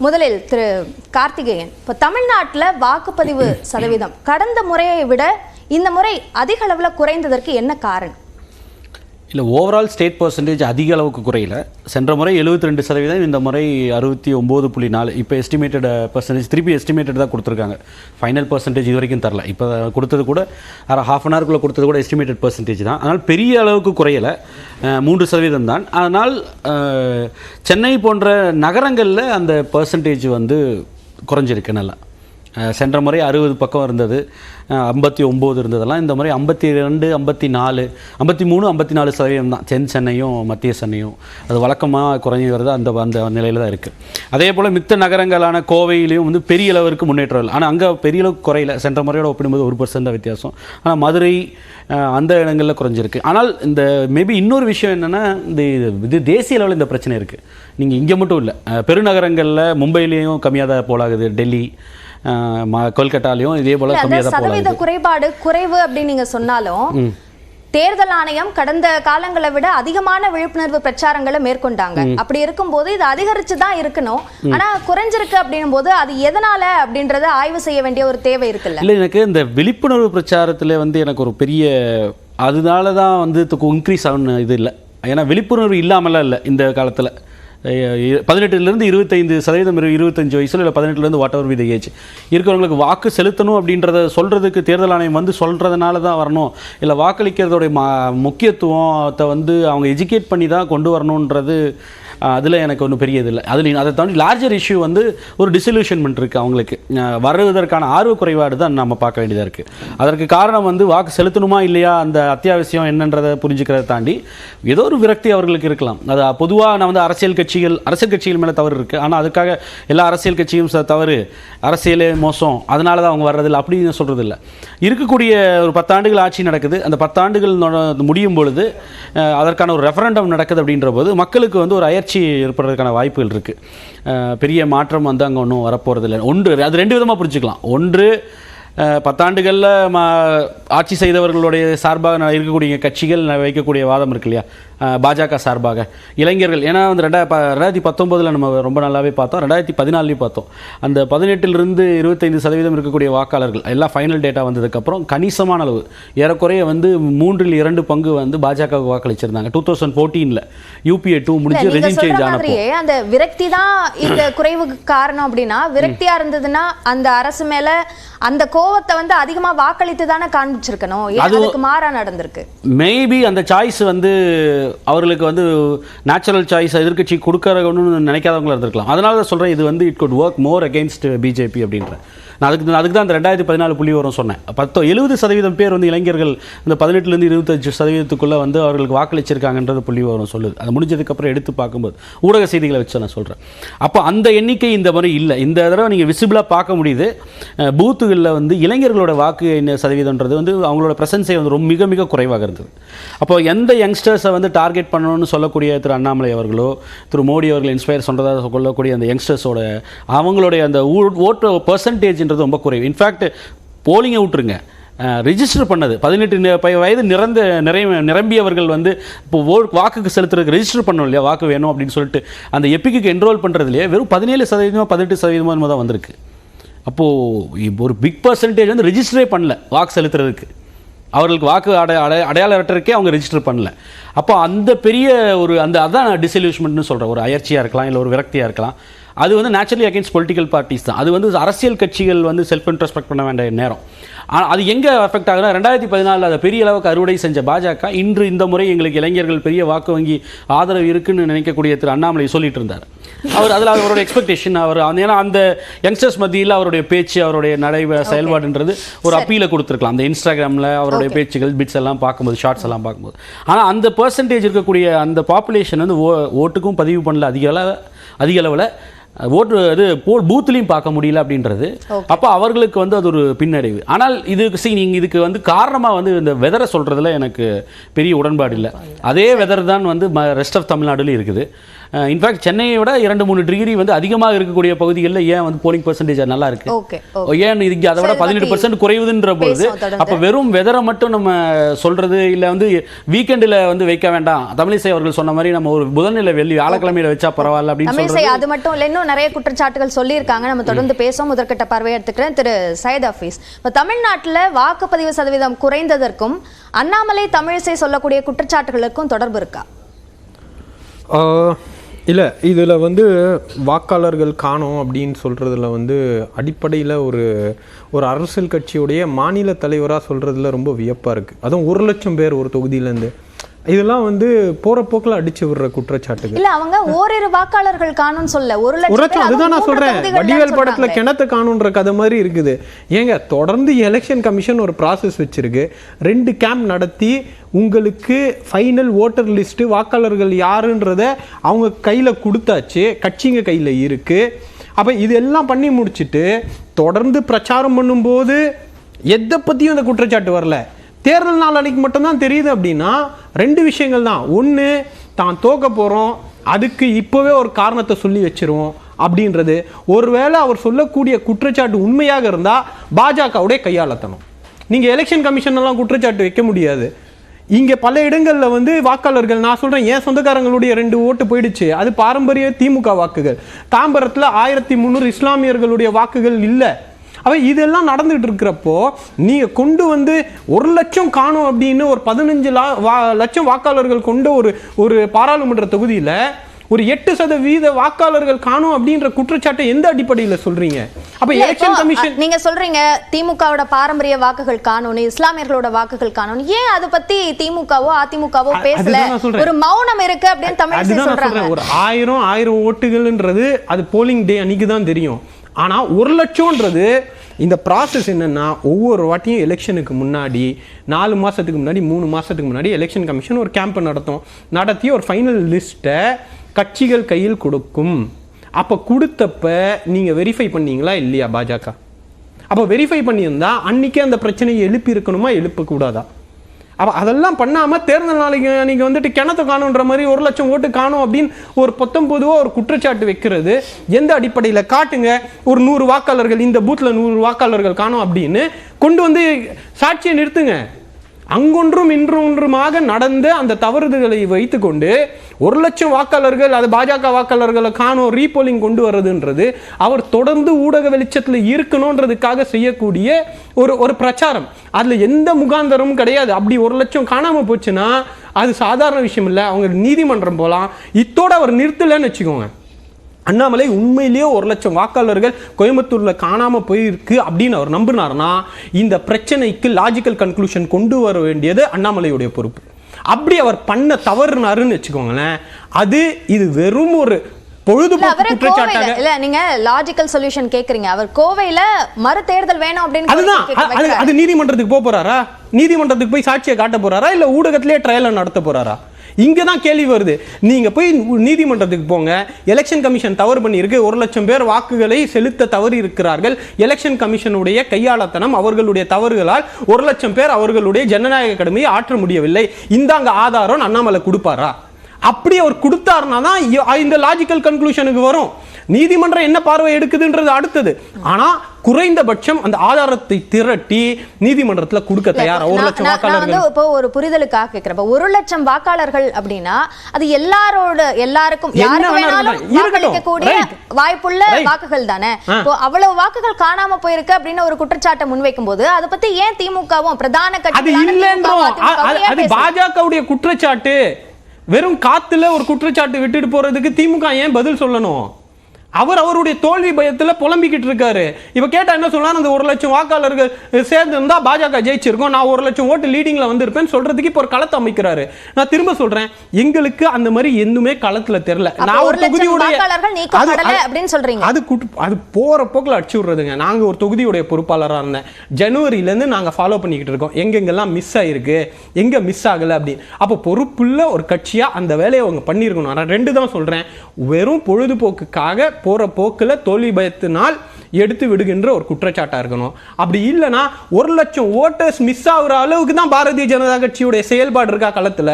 முதலில் திரு கார்த்திகேயன், இப்போ தமிழ்நாட்டில் வாக்குப்பதிவு சதவீதம் கடந்த முறையை விட இந்த முறை அதிக அளவில் குறைந்ததற்கு என்ன காரணம்? இல்லை, ஓவரால் ஸ்டேட் பர்சன்டேஜ் அதிக அளவுக்கு குறையில. சென்ற முறை 72%, இந்த முறை 69.4. இப்போ எஸ்டிமேட்டட் பர்சன்டேஜ் திருப்பி எஸ்டிமேட்டட் தான் கொடுத்துருக்காங்க. ஃபைனல் பர்சன்டேஜ் இது வரைக்கும் தரல. இப்போ கொடுத்தது கூட ஹாஃப் அன் ஹவருக்குள்ளே கொடுத்தது கூட எஸ்டிமேட்டட் பர்சன்டேஜ் தான். அதனால் பெரிய அளவுக்கு குறையலை, 3% தான். அதனால் சென்னை போன்ற நகரங்களில் அந்த பர்சன்டேஜ் வந்து குறைஞ்சிருக்கு நல்லா. சென்ற முறை 60 பக்கம் இருந்தது, 59 இருந்ததெல்லாம் இந்த முறை 52, 54, 53, 54% தான். சென்னையும் மத்திய சென்னையும் அது வழக்கமாக குறைஞ்சி வருது, அந்த அந்த நிலையில் தான் இருக்குது. அதே போல் மித்த நகரங்களான கோவையிலையும் வந்து பெரிய அளவிற்கு முன்னேற்றம் இல்லை. ஆனால் அங்கே பெரிய அளவுக்கு குறையில, சென்ற முறையோட ஒப்பிடும்போது 1% தான் வித்தியாசம். ஆனால் மதுரை அந்த இடங்களில் குறைஞ்சிருக்கு. ஆனால் இந்த மேபி இன்னொரு விஷயம் என்னென்னா, இது தேசிய அளவில் இந்த பிரச்சனை இருக்குது. நீங்கள் இங்கே மட்டும் இல்லை, பெருநகரங்களில் மும்பையிலையும் கம்மியாக தான் போலாகுது, டெல்லி கொல்கட்டாலையும் இதே போல சதவீத குறைவு அப்படின்னு நீங்க சொன்னாலும் தேர்தல் ஆணையம் கடந்த காலங்களை விட அதிகமான விழிப்புணர்வு பிரச்சாரங்களை மேற்கொண்டாங்க. அப்படி இருக்கும்போது இது அதிகரிச்சு தான் இருக்கணும், ஆனா குறைஞ்சிருக்கு அப்படின்னும் போது அது எதனால அப்படின்றத ஆய்வு செய்ய வேண்டிய ஒரு தேவை இருக்குல்ல? இல்லை, எனக்கு இந்த விழிப்புணர்வு பிரச்சாரத்தில் வந்து எனக்கு ஒரு பெரிய அதனால தான் வந்து இன்க்ரீஸ் ஆகணும் இது இல்லை. ஏன்னா விழிப்புணர்வு இல்லாமலாம் இல்லை. இந்த காலத்தில் 18லேருந்து 25%, 25 வயசில் இல்லை 18லேருந்து வாட் எவர் வித் ஏஜ் இருக்கிறவங்களுக்கு வாக்கு செலுத்தணும் அப்படின்றத சொல்கிறதுக்கு தேர்தல் ஆணையம் வந்து சொல்கிறதுனால தான் வரணும், இல்லை வாக்களிக்கிறதோடைய முக்கியத்துவத்தை வந்து அவங்க எஜுகேட் பண்ணி தான் கொண்டு வரணுன்றது அதில் எனக்கு ஒன்றும் பெரிய இது இல்லை. அதில் அதை தாண்டி லார்ஜர் இஷ்யூ வந்து ஒரு டிசல்யூஷன்மெண்ட் இருக்குது. அவங்களுக்கு வருவதற்கான ஆர்வ குறைபாடு தான் நம்ம பார்க்க வேண்டியதாக இருக்குது. அதற்கு காரணம் வந்து வாக்கு செலுத்தணுமா இல்லையா, அந்த அத்தியாவசியம் என்னன்றதை புரிஞ்சுக்கிறத தாண்டி ஏதோ ஒரு விரக்தி அவர்களுக்கு இருக்கலாம். அது பொதுவாக நான் வந்து அரசியல் கட்சிகள் மேலே தவறு இருக்குது, ஆனால் அதுக்காக எல்லா அரசியல் கட்சியும் தவறு, அரசியலே மோசம், அதனால தான் அவங்க வர்றதில்லை அப்படின்னு சொல்கிறது இல்லை. இருக்கக்கூடிய ஒரு 10 ஆண்டுகள் ஆட்சி நடக்குது, அந்த 10 ஆண்டுகள் முடியும் பொழுது அதற்கான ஒரு ரெஃபரண்டம் நடக்குது. அப்படின்ற போது மக்களுக்கு வந்து ஒரு அயற்சி ஏற்படுறதுக்கான வாய்ப்புகள் இருக்குது. பெரிய மாற்றம் வந்து அங்கே ஒன்றும் வரப்போகிறதில்லை. அது 2 விதமாக புரிஞ்சுக்கலாம். ஒன்று, 10 ஆண்டுகளில் ஆட்சி செய்தவர்களுடைய சார்பாக இருக்கக்கூடிய கட்சிகள் வைக்கக்கூடிய வாதம் இருக்கு இல்லையா, பாஜக சார்பாக இளைஞர்கள். ஏன்னா வந்து 2019 நம்ம ரொம்ப நல்லாவே பார்த்தோம், 2014 பார்த்தோம். அந்த 18லிருந்து 25% இருக்கக்கூடிய வாக்காளர்கள் எல்லாம் ஃபைனல் டேட்டா வந்ததுக்கப்புறம் கணிசமான அளவு, ஏறக்குறைய வந்து 3ல் 2 பங்கு வந்து பாஜகவுக்கு வாக்களிச்சிருந்தாங்க. 2014 UPA 2 முடிஞ்சு ரெஜிம் சேஞ்ச் ஆனப்போ அந்த விரக்தி தான் இந்த குறைவுக்கு காரணம். அப்படின்னா விரக்தியா இருந்ததுன்னா அந்த அரசு மேல அந்த கோவத்தை வந்து அதிகமா வாக்களித்து தானே காண்பிச்சிருக்கணும், அதுக்கு மாறா நடந்திருக்கு. மேபி அந்த சாய்ஸ் வந்து அவர்களுக்கு வந்து நேச்சுரல் சாய்ஸ் எதிர்கட்சி கொடுக்கறன்னு நினைக்காதவங்களா இருந்திருக்கலாம். அதனால தான் சொல்கிறேன், இது வந்து it good work more against BJP அப்படின்ற. நான் அதுக்கு தான் அந்த 2014 புள்ளி வரும் சொன்னேன். 70% பேர் வந்து இளைஞர்கள் இந்த 18லேருந்து 25% வந்து அவர்களுக்கு வாக்களிச்சிருக்காங்கன்றது புள்ளி வரும் சொல்லுது. அது முடிஞ்சதுக்கப்புறம் எடுத்து பார்க்கும்போது ஊடக செய்திகளை வச்சு நான் சொல்கிறேன். அப்போ அந்த எண்ணிக்கை இந்த மாதிரி இல்லை. இந்த தடவை நீங்கள் விசிபிளாக பார்க்க முடியுது, பூத்துகளில் வந்து இளைஞர்களோட வாக்கு சதவீதம்ன்றது வந்து அவங்களோட ப்ரெசன்ஸே வந்து ரொம்ப மிக மிக குறைவாக இருந்தது. அப்போ எந்த யங்ஸ்டர்ஸை வந்து டார்கெட் பண்ணணும்னு சொல்லக்கூடிய திரு அண்ணாமலை அவர்களோ திரு மோடி அவர்கள் இன்ஸ்பயர் சொல்கிறதா சொல்லக்கூடிய அந்த யங்ஸ்டர்ஸோட அவங்களுடைய அந்த ஓட்டு பர்சன்டேஜ் ரொம்ப குறைவு. இன்ஃபேக்ட் போலிங்கை விட்டுருங்க, ரிஜிஸ்டர் பண்ணது 18 வயது நிரம்பியவர்கள் வந்து இப்போ வாக்குக்கு செலுத்துறதுக்கு ரெஜிஸ்டர் பண்ணணும் இல்லையா, வாக்கு வேணும் அப்படின்னு சொல்லிட்டு அந்த எப்பிக்கு என்ரோல் பண்ணுறதுலையே வெறும் 17%, 18% தான் வந்திருக்கு. அப்போது ஒரு பிக் பர்சன்டேஜ் வந்து ரெஜிஸ்டரே பண்ணல வாக்கு செலுத்துறதுக்கு, அவர்களுக்கு வாக்கு அடையாள அட்டைக்கே அவங்க ரெஜிஸ்டர் பண்ணல. அப்போ அந்த பெரிய ஒரு அதான் டிசல்யூஷன்மெண்ட்னு சொல்கிறேன். ஒரு அயற்சியாக இருக்கலாம், இல்லை ஒரு விரக்தியாக இருக்கலாம். அது வந்து நேச்சுரலி அகெயின்ஸ்ட் பொலிட்டிக்கல் பார்ட்டிஸ் தான். அது வந்து அரசியல் கட்சிகள் வந்து செல்ஃப் இன்ட்ரஸ்பெக்ட் பண்ண வேண்டிய நேரம். ஆனால் அது எங்கே அஃபெக்ட் ஆகுதுன்னா 2014 அதை பெரிய அளவுக்கு அறுவடை செஞ்ச பாஜக இன்று இந்த முறை எங்களுக்கு இளைஞர்கள் பெரிய வாக்கு வங்கி ஆதரவு இருக்குன்னு நினைக்கக்கூடிய திரு அண்ணாமலை சொல்லிட்டு இருந்தார். அதில் அவரோட எக்ஸ்பெக்டேஷன், ஏன்னா அந்த யங்ஸ்டர்ஸ் மத்தியில் அவருடைய பேச்சு, அவருடைய செயல்பாடுன்றது ஒரு அப்பீலை கொடுத்துருக்கலாம். அந்த இன்ஸ்டாகிராமில் அவருடைய பேச்சுகள் பிட்ஸ் எல்லாம் பார்க்கும்போது, ஷார்ட்ஸ் எல்லாம் பார்க்கும்போது. ஆனால் அந்த பர்சன்டேஜ் இருக்கக்கூடிய அந்த பாப்புலேஷன் வந்து ஓட்டுக்கும் பதிவு பண்ணல அதிக அளவில், ஓட்டு அது பூத்துலையும் பார்க்க முடியல அப்படின்றது. அப்போ அவர்களுக்கு வந்து அது ஒரு பின்னடைவு. ஆனால் நீங்கள் இதுக்கு வந்து காரணமாக வந்து இந்த வெதரை சொல்கிறதுல எனக்கு பெரிய உடன்பாடு இல்லை. அதே வெதர் தான் வந்து ரெஸ்ட் ஆஃப் தமிழ்நாடுலையும் இருக்குது. இன்ஃபேக்ட் சென்னையை விட 2-3 டிகிரி வந்து அதிகமாக இருக்கக்கூடிய பகுதிகளில் ஏன் வந்து போலிங் பர்சன்டேஜ் நல்லா இருக்கு, ஏன் இங்கே அதை விட 18% குறைவுதுன்ற பொழுது அப்போ வெறும் வெதரை மட்டும் நம்ம சொல்றது இல்லை வந்து வீக்கெண்டில் வந்து வைக்க வேண்டாம், தமிழிசை அவர்கள் சொன்ன மாதிரி நம்ம ஒரு புதன்நிலை வெள்ளி வியாழக்கிழமையில வச்சா பரவாயில்ல அப்படின்னு தமிழிசை அது மட்டும் இல்லை, இன்னும் நிறைய குற்றச்சாட்டுகள் சொல்லியிருக்காங்க. நம்ம தொடர்ந்து பேசுவோம். முதற்கட்ட பார்வையை எடுத்துக்கிறேன். திரு சையத் ஹஃபீஸ், இப்போ தமிழ்நாட்டில் வாக்குப்பதிவு சதவீதம் குறைந்ததற்கும் அண்ணாமலை தமிழிசை சொல்லக்கூடிய குற்றச்சாட்டுகளுக்கும் தொடர்பு இருக்கா? இல்லை, இதில் வந்து வாக்காளர்கள் காணோம் அப்படின்னு சொல்கிறதுல வந்து அடிப்படையில் ஒரு அரசியல் கட்சியுடைய மாநில தலைவராக சொல்கிறதுல ரொம்ப வியப்பாக இருக்குது. அதுவும் 1 லட்சம் பேர் ஒரு தொகுதியிலேருந்து, இதெல்லாம் வந்து போற போக்கில் அடிச்சு விடுற குற்றச்சாட்டுகள். இல்ல, அவங்க ஓரிரு வாக்காளர்கள் காணும்னு சொல்ல 1 லட்சம், அதுதான் நான் சொல்றேன். வடிவேல் படத்துல கிணத்து காணுன்ற கதை மாதிரி இருக்குது. ஏங்க, தொடர்ந்து எலெக்ஷன் கமிஷன் ஒரு ப்ராசஸ் வச்சிருக்கு. 2 கேம்ப் நடத்தி உங்களுக்கு ஃபைனல் ஓட்டர் லிஸ்ட் வாக்காளர்கள் யாருன்றத அவங்க கையில கொடுத்தாச்சு, கட்சிங்க கையில இருக்கு. அப்ப இதெல்லாம் பண்ணி முடிச்சுட்டு தொடர்ந்து பிரச்சாரம் பண்ணும்போது எதை பத்தியும் அந்த குற்றச்சாட்டு வரல. தேர்தல் நாள் அன்னைக்கு மட்டும்தான் தெரியுது. அப்படின்னா 2 விஷயங்கள் தான். ஒன்று, தான் தோக்க போகிறோம், அதுக்கு இப்போவே ஒரு காரணத்தை சொல்லி வச்சிருவோம் அப்படின்றது. ஒருவேளை அவர் சொல்லக்கூடிய குற்றச்சாட்டு உண்மையாக இருந்தால் பாஜகவுடைய கையாளத்தணும். நீங்கள் எலெக்ஷன் கமிஷனெல்லாம் குற்றச்சாட்டு வைக்க முடியாது. இங்கே பல இடங்களில் வந்து வாக்காளர்கள், நான் சொல்கிறேன், என் சொந்தக்காரங்களுடைய 2 ஓட்டு போயிடுச்சு. அது பாரம்பரிய திமுக வாக்குகள். தாம்பரத்தில் 1300 இஸ்லாமியர்களுடைய வாக்குகள் இல்லை. அப்போ இதெல்லாம் நடந்துகிட்டு இருக்கிறப்போ நீங்கள் கொண்டு வந்து 1 லட்சம் காணும் அப்படின்னு ஒரு 15 லட்சம் வாக்காளர்கள் கொண்ட ஒரு பாராளுமன்ற தொகுதியில் ஒரு 8% வாக்காளர்கள் காணும் அப்படின்ற குற்றச்சாட்டை எந்த அடிப்படையில் சொல்றீங்க? அப்ப எலெக்ஷன் கமிஷன் நீங்க சொல்றீங்க திமுகவோட பாரம்பரிய வாக்குகள் காணும், இஸ்லாமியர்களோட வாக்குகள் காணும். ஏன் அதை பத்தி திமுகவோ அதிமுகவோ பேசல? ஒரு மௌனம் இருக்கு அப்படின்னு தமிழிசை சொல்றாங்க. ஒரு 1000 ஓட்டுகள்ன்றது அது போலிங் டே அன்னைக்கு தான் தெரியும். ஆனால் 1 லட்சம்ன்றது இந்த ப்ராசஸ் என்னென்னா, ஒவ்வொரு வாட்டியும் எலெக்ஷனுக்கு முன்னாடி 4 மாதத்துக்கு முன்னாடி 3 மாதத்துக்கு முன்னாடி எலெக்ஷன் கமிஷன் ஒரு கேம்ப் நடத்தி ஒரு ஃபைனல் லிஸ்ட்டை கட்சிகள் கையில் கொடுக்கும். அப்போ கொடுத்தப்ப நீங்கள் வெரிஃபை பண்ணீங்களா இல்லையா பாஜக? அப்போ வெரிஃபை பண்ணியிருந்தா அன்றைக்கே அந்த பிரச்சனையை எழுப்பி இருக்கணுமா, எழுப்பக்கூடாதா? அப்போ அதெல்லாம் பண்ணாமல் தேர்தல் நாளைக்கு நீங்கள் வந்துட்டு கிணத்து காணுன்ற மாதிரி 1 லட்சம் ஓட்டு காணும் அப்படின்னு ஒரு 19 ஒரு குற்றச்சாட்டு வைக்கிறது எந்த அடிப்படையில்? காட்டுங்க, ஒரு 100 வாக்காளர்கள் இந்த பூத்தில் 100 வாக்காளர்கள் காணும் அப்படின்னு கொண்டு வந்து சாட்சியை நிறுத்துங்க. அங்கொன்றும் இன்றொன்றுமாக நடந்த அந்த தவறுதல்களை வைத்துக்கொண்டு 1 லட்சம் வாக்காளர்கள், அது பாஜக வாக்காளர்களை காணும் ரீபோலிங் கொண்டு வர்றதுன்றது அவர் தொடர்ந்து ஊடக வெளிச்சத்தில் இருக்கணுன்றதுக்காக செய்யக்கூடிய ஒரு பிரச்சாரம். அதில் எந்த முகாந்தரமும் கிடையாது. அப்படி 1 லட்சம் காணாமல் போச்சுன்னா அது சாதாரண விஷயம் இல்லை. அவங்க நீதிமன்றம் போகலாம். இத்தோட அவர் நிறுத்தலைன்னு வச்சுக்கோங்க. அண்ணாமலை உண்மையிலேயே 1 லட்சம் வாக்காளர்கள் கோயம்புத்தூரில் காணாமல் போயிருக்கு அப்படின்னு அவர் நம்பினார்னா இந்த பிரச்சனைக்கு லாஜிக்கல் கன்க்ளூஷன் கொண்டு வர வேண்டியது அண்ணாமலையுடைய பொறுப்பு. அப்படி அவர் பண்ண தவறுனாருன்னு வச்சுக்கோங்களேன், இது வெறும் ஒரு பொழுதுபோக்கு குற்றச்சாட்டாக இல்ல. நீங்க லாஜிக்கல் சொல்யூஷன் கேக்குறீங்க. அவர் கோவையில மறு தேர்தல் வேணும் அப்படின்னு அதுதான். அது நீதிமன்றத்துக்கு போறாரா? நீதிமன்றத்துக்கு போய் சாட்சியை காட்ட போறாரா இல்ல ஊடகத்திலே ட்ரையல் நடத்த போறாரா? இங்கே தான் கேள்வி வருது. நீங்கள் போய் நீதிமன்றத்துக்கு போங்க, எலெக்ஷன் கமிஷன் தவறு பண்ணியிருக்கு, 1 லட்சம் பேர் வாக்குகளை செலுத்த தவறி இருக்கிறார்கள், எலெக்ஷன் கமிஷனுடைய கையாளத்தனம், அவர்களுடைய தவறுகளால் 1 லட்சம் பேர் அவர்களுடைய ஜனநாயக கடமையை ஆற்ற முடியவில்லை, இந்தாங்க ஆதாரம் அண்ணாமலை கொடுப்பாரா? அப்படி அவர் கொடுத்தாருனா தான் இந்த லாஜிக்கல் கன்க்ளூஷனுக்கு வரும். நீதிமன்றம் என்ன பார்வை எடுக்குதுன்றது அடுத்தது. ஆனா குறைந்தபட்சம் அந்த ஆதாரத்தை திரட்டி நீதிமன்றத்தில் கொடுக்க தயாரா 1 லட்சம் வாக்காளர்கள். இப்போ ஒரு புரிதலுக்காக கேட்கிறப்ப 1 லட்சம் வாக்காளர்கள் அப்படின்னா அது எல்லாருக்கும் யாருக்கு வேணாலும் வாக்களிக்கக்கூடிய வாய்ப்புள்ள வாக்குகள் தானே. இப்போ அவ்வளவு வாக்குகள் காணாம போயிருக்கு அப்படின்னு ஒரு குற்றச்சாட்டை முன்வைக்கும் போது அதை பத்தி ஏன் திமுகவும் பிரதான கட்சி அது பாஜகவுடைய குற்றச்சாட்டு? வெறும் காத்துல ஒரு குற்றச்சாட்டு விட்டுட்டு போறதுக்கு திமுக ஏன் பதில் சொல்லணும்? அவருடைய தோல்வி பயத்தில் புலம்பிக்கிட்டு இருக்காரு. இப்போ கேட்டால் என்ன சொல்லலாம், அந்த 1 லட்சம் வாக்காளர்கள் சேர்ந்து இருந்தா பாஜக ஜெயிச்சிருக்கோம், நான் 1 லட்சம் ஓட்டு லீடிங்ல வந்திருப்பேன் சொல்றதுக்கு இப்போ ஒரு களத்தை அமைக்கிறாரு. நான் திரும்ப சொல்றேன், எங்களுக்கு அந்த மாதிரி எதுவுமே களத்துல தெரியல. நான் ஒரு தொகுதியுடைய அது போற போக்கில் அடிச்சு விடுறதுங்க. நாங்க ஒரு தொகுதியுடைய பொறுப்பாளராக இருந்தேன். ஜனவரியிலேருந்து நாங்க ஃபாலோ பண்ணிக்கிட்டு இருக்கோம் எங்கெங்கெல்லாம் மிஸ் ஆயிருக்கு, எங்க மிஸ் ஆகல அப்படின்னு. அப்போ பொறுப்புள்ள ஒரு கட்சியா அந்த வேலையை அவங்க பண்ணியிருக்கணும். நான் 2 தான் சொல்றேன். வெறும் பொழுதுபோக்குக்காக போற போக்குல தோல்வி பயத்தினால் எடுத்து விடுகின்ற ஒரு குற்றச்சாட்டா இருக்கணும். அப்படி இல்லைன்னா 1 லட்சம் ஓட்டர்ஸ் மிஸ் ஆகுற அளவுக்கு தான் பாரதிய ஜனதா கட்சியுடைய செயல்பாடு இருக்கா களத்துல?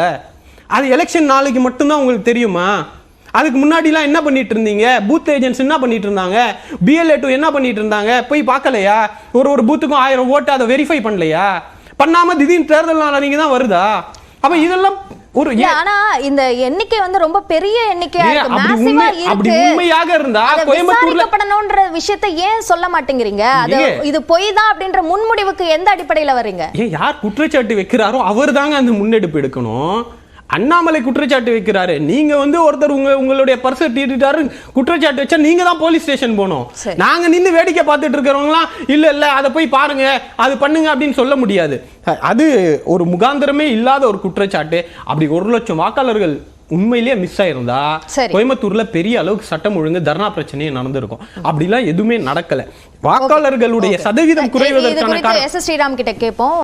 அது எலெக்ஷன் நாளைக்கு மட்டும்தான் உங்களுக்கு தெரியுமா? அதுக்கு முன்னாடிலாம் என்ன பண்ணிட்டு இருந்தீங்க? பூத் ஏஜென்ட்ஸ் என்ன பண்ணிட்டு இருந்தாங்க? BLA2 என்ன பண்ணிட்டு இருந்தாங்க? போய் பார்க்கலையா? ஒரு பூத்துக்கும் 1000 ஓட்டு அதை வெரிஃபை பண்ணலையா? பண்ணாம திடீர்னு தேர்தல் நாளன்னைக்கு தான் வருதா? அப்ப இதெல்லாம் ஒரு ஆனா இந்த எண்ணிக்கை வந்து ரொம்ப பெரிய எண்ணிக்கையா இருக்கு, அப்படி massive-ஆ அப்படி இருக்கு. உண்மையாக இருந்தா அதை கோயம்புத்தூர்ல விசாரிக்கப்படணும்ன்ற விஷயத்தை ஏன் சொல்ல மாட்டேங்கிறீங்க? அது இது பொய் தான் அப்படின்ற முன்முடிவுக்கு எந்த அடிப்படையில வர்றீங்க? ஏன் யார் குற்றச்சாட்டு வைக்கிறாரோ அவர் தாங்க அந்த முன்னெடுப்பு எடுக்கணும். அண்ணாமலை குற்றச்சாட்டு வைக்கிறாரு, நீங்க வந்து ஒருத்தர் உங்களுடைய பர்ஸை தீட்டிட்டாரு குற்றச்சாட்டு வச்சா நீங்க தான் போலீஸ் ஸ்டேஷன் போகணும். நாங்க நின்று வேடிக்கை பார்த்துட்டு இருக்கிறவங்களாம் இல்ல அதை போய் பாருங்க அது பண்ணுங்க அப்படின்னு சொல்ல முடியாது. அது ஒரு முகாந்திரமே இல்லாத ஒரு குற்றச்சாட்டு. அப்படி 1 லட்சம் வாக்காளர்கள் உண்மையிலேயே மிஸ் ஆயிருந்தா கோயம்புத்தூர்ல பெரிய அளவுக்கு சட்டம் ஒழுங்கு தர்ணா பிரச்சனையே நடந்திருக்கும். அப்படிலாம் எதுவுமே நடக்கல. வாக்காளர்களுடைய சதவீதம் குறைவதற்கான எஸ். ஸ்ரீராம் கிட்ட கேட்போம்.